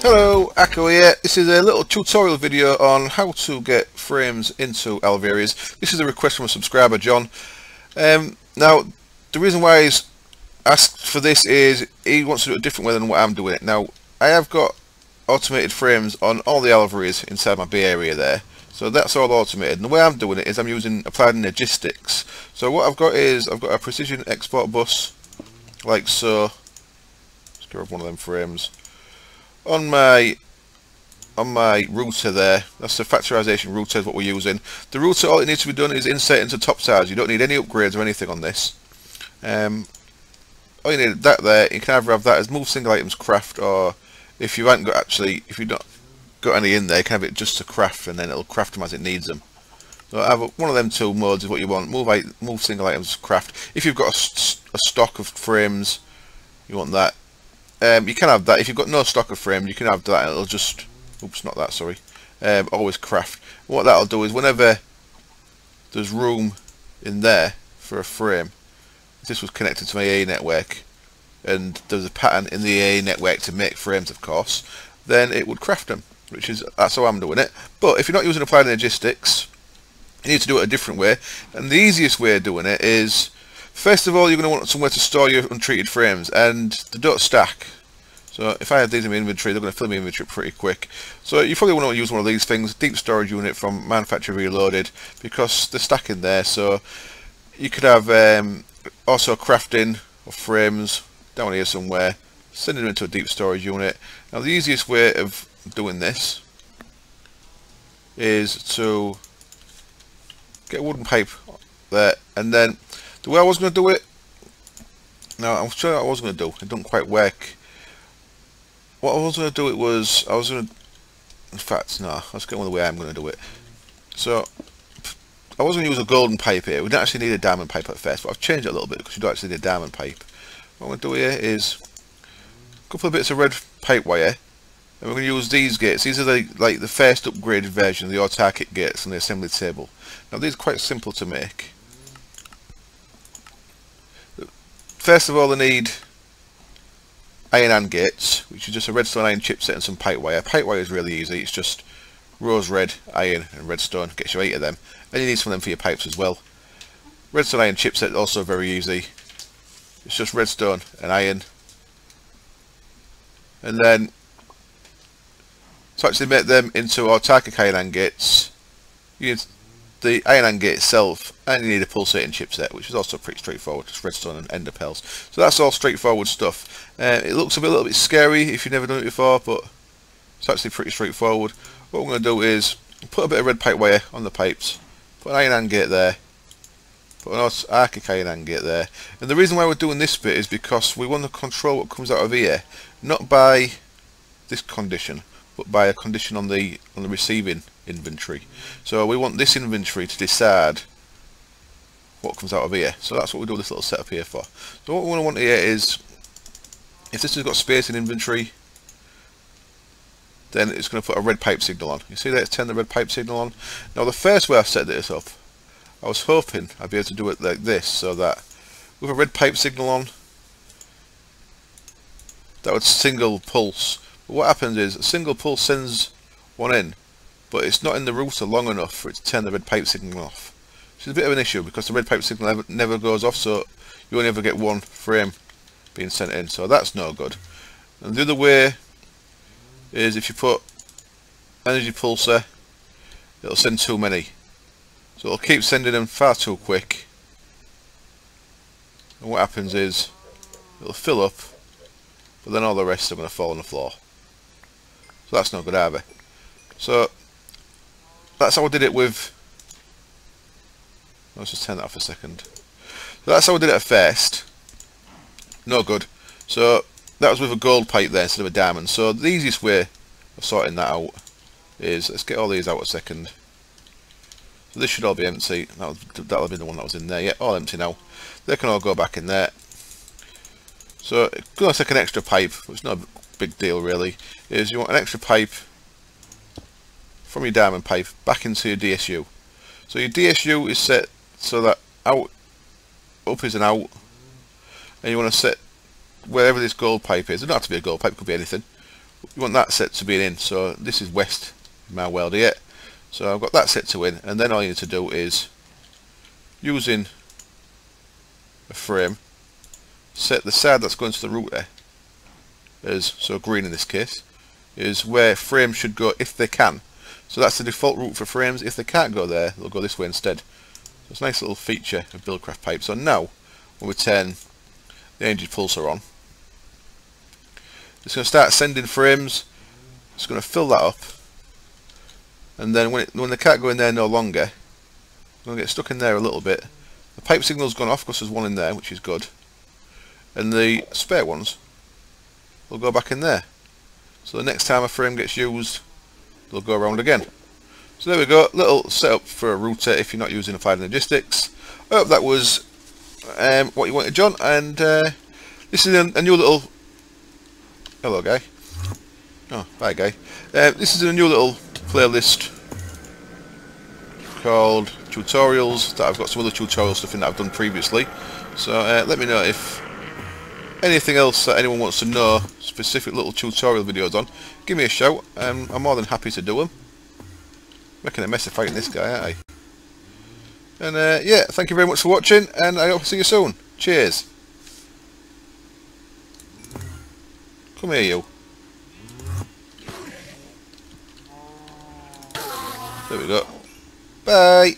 Hello, Akko here. This is a little tutorial video on how to get frames into Alveary's. This is a request from a subscriber, John. Now, the reason why he's asked for this is he wants to do it a different way than what I'm doing it. Now, I have got automated frames on all the Alvearys inside my bay area there. So that's all automated. And the way I'm doing it is I'm using applied logistics. So what I've got is I've got a precision export bus, like so. Let's grab one of them frames. On my router there, that's the factorization router is what we're using. The router, all it needs to be done is insert into top size. You don't need any upgrades or anything on this. All you need that there. You can either have that as move single items craft, or if you haven't got if you've not got any in there, you can have it just to craft, and then it'll craft them as it needs them. So have one of them two modes is what you want. Move single items craft. If you've got a stock of frames, you want that. You can have that. If you've got no stock of frames, you can have that. It'll just, oops, not that, sorry. Always craft. What that'll do is whenever there's room in there for a frame, if this was connected to my AA network, and there's a pattern in the AA network to make frames, of course, then it would craft them, that's how I'm doing it. But if you're not using applied logistics, you need to do it a different way. And the easiest way of doing it is, first of all, you're going to want somewhere to store your untreated frames, and they don't stack. So if I have these in my inventory, they're going to fill my inventory pretty quick. So you probably want to use one of these things, deep storage unit from Manufacturer Reloaded, because they're stacking there. So you could have also crafting of frames down here somewhere, sending them into a deep storage unit. Now the easiest way of doing this is to get a wooden pipe there, and then the way I was going to do it, now I'm sure what I was going to do, it didn't quite work. What I was going to do it was, in fact, no, let's get on with the way I'm going to do it. So, I was going to use a golden pipe here. We don't actually need a diamond pipe at first, but I've changed it a little bit because you don't actually need a diamond pipe. What I'm going to do here is a couple of bits of red pipe wire, and we're going to use these gates. These are like the first upgraded version of the autarkic gates on the assembly table. Now these are quite simple to make. First of all, they need iron AND gates, which is just a redstone iron chipset and some pipe wire. Pipe wire is really easy. It's just rose red, iron and redstone. Gets you 8 of them. And you need some of them for your pipes as well. Redstone iron chipset also very easy. It's just redstone and iron. And then to actually make them into autarkic iron AND gates, you need the iron AND gate itself, and you need a pulsating chipset, which is also pretty straightforward, just redstone and ender pearls. So that's all straightforward stuff. It looks a little bit scary if you've never done it before, but it's actually pretty straightforward. What we're going to do is put a bit of red pipe wire on the pipes, put an iron AND gate there, put an autarkic iron AND gate there. And the reason why we're doing this bit is because we want to control what comes out of here, not by this condition, but by a condition on the receiving inventory. So we want this inventory to decide what comes out of here. So that's what we do this little setup here for. So what we want here is, if this has got space in inventory, then it's going to put a red pipe signal on. You see that it's turned the red pipe signal on. Now the first way I've set this up, I was hoping I'd be able to do it like this, so that with a red pipe signal on, that would single pulse. But what happens is a single pulse sends one in, but it's not in the router long enough for it to turn the red pipe signal off. Which is a bit of an issue because the red pipe signal never goes off, so you only ever get one frame being sent in, so that's no good. And the other way is if you put energy pulsar, it'll send too many. So it'll keep sending them far too quick. And what happens is it'll fill up, but then all the rest are going to fall on the floor. So that's not good either. So that's how I did it with, let's just turn that off a second. So that's how I did it at first. No good. So that was with a gold pipe there instead of a diamond. So the easiest way of sorting that out is, let's get all these out a second. So this should all be empty. That'll be the one that was in there. Yeah, all empty now. They can all go back in there. So it's going to take an extra pipe, which is not a big deal really. Is you want an extra pipe from your diamond pipe back into your DSU. So your DSU is set so that out, up is an out, and you want to set wherever this gold pipe is. It doesn't have to be a gold pipe, it could be anything. you want that set to be in. So this is west my world here. So I've got that set to in, and then all you need to do is, using a frame, set the side that's going to the router as, so green in this case, is where frames should go if they can. So that's the default route for frames. If they can't go there, they'll go this way instead. So it's a nice little feature of Buildcraft Pipe. So now, when we turn the engine pulsar on, it's going to start sending frames. It's going to fill that up, and then when they can't go in there no longer, it's going to get stuck in there a little bit. The pipe signal's gone off because there's one in there, which is good, and the spare ones will go back in there. So the next time a frame gets used, they'll go around again. So there we go, little setup for a router if you're not using Applied Logistics. I hope that was what you wanted, John. And this is a new little... Hello, guy. Oh, bye, guy. This is a new little playlist called Tutorials, that I've got some other tutorial stuff in that I've done previously. So let me know if anything else that anyone wants to know, specific little tutorial videos on, give me a shout. I'm more than happy to do them. Making a mess of fighting this guy, aren't I? And yeah, thank you very much for watching, and I hope to see you soon. Cheers. Come here, you. There we go. Bye.